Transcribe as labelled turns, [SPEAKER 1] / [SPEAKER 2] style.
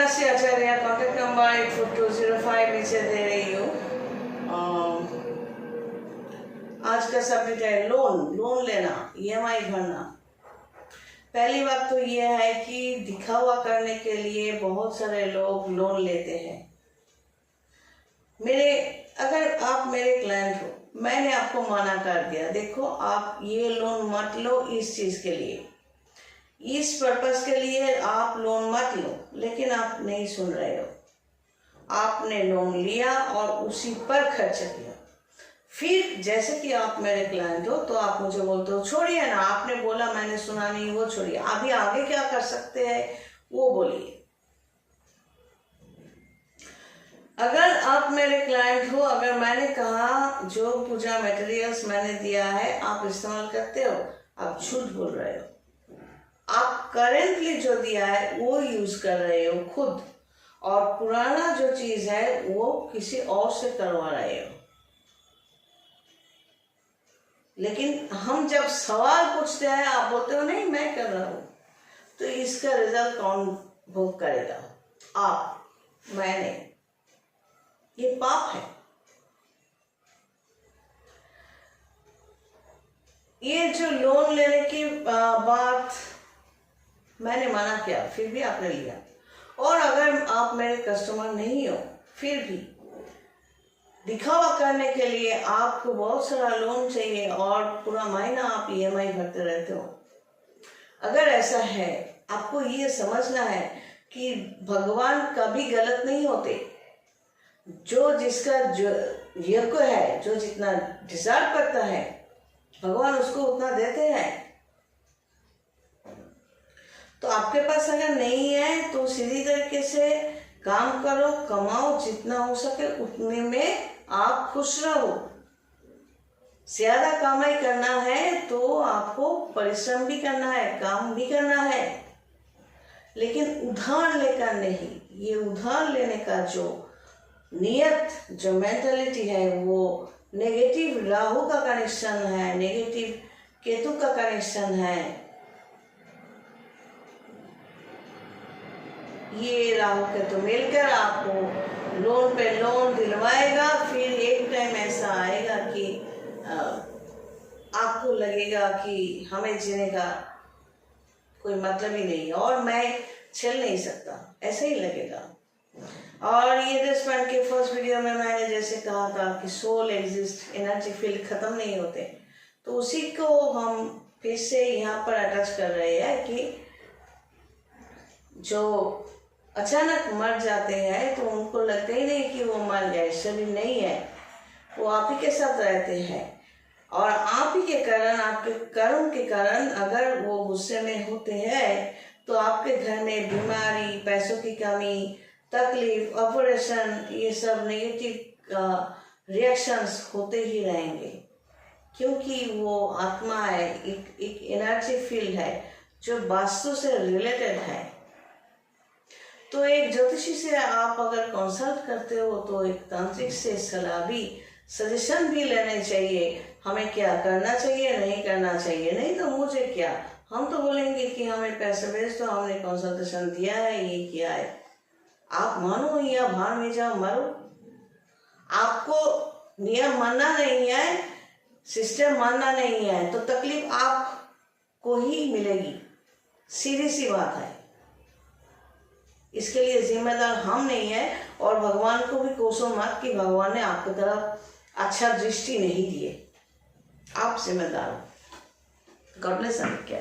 [SPEAKER 1] मीनाक्षी आचार्य, contact number 84205 नीचे दे रही हूँ। आज का सब्जेक्ट है लोन लेना, EMI भरना। पहली बात तो ये है कि दिखावा करने के लिए बहुत सारे लोग लोन लेते हैं। अगर आप मेरे क्लाइंट हो, मैंने आपको मना कर दिया, देखो आप ये लोन मत लो इस चीज़ के लिए, इस पर्पस के लिए आप लोन मत लो, लेकिन आप नहीं सुन रहे हो। आपने लोन लिया और उसी पर खर्च किया। फिर जैसे कि आप मेरे क्लाइंट हो तो आप मुझे बोलते हो छोड़िए ना, आपने बोला मैंने सुना नहीं, वो छोड़िए, अभी आगे क्या कर सकते हैं वो बोलिए। अगर आप मेरे क्लाइंट हो, अगर मैंने कहा जो पूजा मटेरियल्स मैंने दिया है आप इस्तेमाल करते हो, आप झूठ बोल रहे हो। आप करेंटली जो दिया है वो यूज कर रहे हो खुद, और पुराना जो चीज है वो किसी और से करवा रहे हो। लेकिन हम जब सवाल पूछते हैं आप बोलते हो नहीं मैं कर रहा हूं, तो इसका रिजल्ट कौन भोग करेगा? आप, मैंने। ये पाप है। ये जो लोन लेने की बात मैंने मना किया, फिर भी आपने लिया। और अगर आप मेरे कस्टमर नहीं हो, फिर भी दिखावा करने के लिए आपको बहुत सारा लोन चाहिए और पूरा महीना आप EMI भरते रहते हो। अगर ऐसा है, आपको ये समझना है कि भगवान कभी गलत नहीं होते। जो जिसका जो योग्य है, जो जितना डिजर्व करता है, भगवान उसको उतना देते हैं। तो आपके पास अगर नहीं है तो सीधी तरीके से काम करो, कमाओ, जितना हो सके उतने में आप खुश रहो। ज्यादा कमाई करना है तो आपको परिश्रम भी करना है, काम भी करना है, लेकिन उधार लेकर नहीं। ये उधार लेने का जो नियत, जो मेंटालिटी है, वो नेगेटिव राहु का कनेक्शन है, नेगेटिव केतु का कनेक्शन है। ये राहु केतु मिलकर आपको लोन पे लोन दिलवाएगा। फिर एक टाइम ऐसा आएगा कि आपको लगेगा कि हमें जीने का कोई मतलब ही नहीं और मैं चल नहीं सकता, ऐसे ही लगेगा। और ये 10 पॉइंट के फर्स्ट वीडियो में मैंने जैसे कहा था कि सोल एग्जिस्ट, एनर्जी फील्ड खत्म नहीं होते, तो उसी को हम फिर से यहाँ पर अटैच कर रहे हैं कि जो अचानक मर जाते हैं तो उनको लगता ही नहीं कि वो मर गए, शरीर नहीं है, वो आप ही के साथ रहते हैं। और आप ही के कारण, आपके कर्म के कारण अगर वो गुस्से में होते हैं तो आपके घर में बीमारी, पैसों की कमी, तकलीफ, ऑपरेशन, ये सब नेगेटिव रिएक्शंस होते ही रहेंगे, क्योंकि वो आत्मा है, एक एनर्जी फील्ड है जो वास्तु से रिलेटेड है। तो एक ज्योतिषी से आप अगर कंसल्ट करते हो तो एक तांत्रिक से सलाह भी, सजेशन भी लेने चाहिए, हमें क्या करना चाहिए, नहीं करना चाहिए। नहीं तो मुझे क्या, हम तो बोलेंगे कि हमें पैसे भेज दो, हमने कंसल्टेशन दिया है, ये किया है। आप मानो या भाड़ में जाओ, मरो। आपको नियम मानना नहीं है, सिस्टम मानना नहीं है, तो तकलीफ आपको ही मिलेगी, सीधी सी बात है। इसके लिए जिम्मेदार हम नहीं है, और भगवान को भी कोसो मत कि भगवान ने आपकी तरफ अच्छा दृष्टि नहीं दिए। आप जिम्मेदार हो। God bless. क्या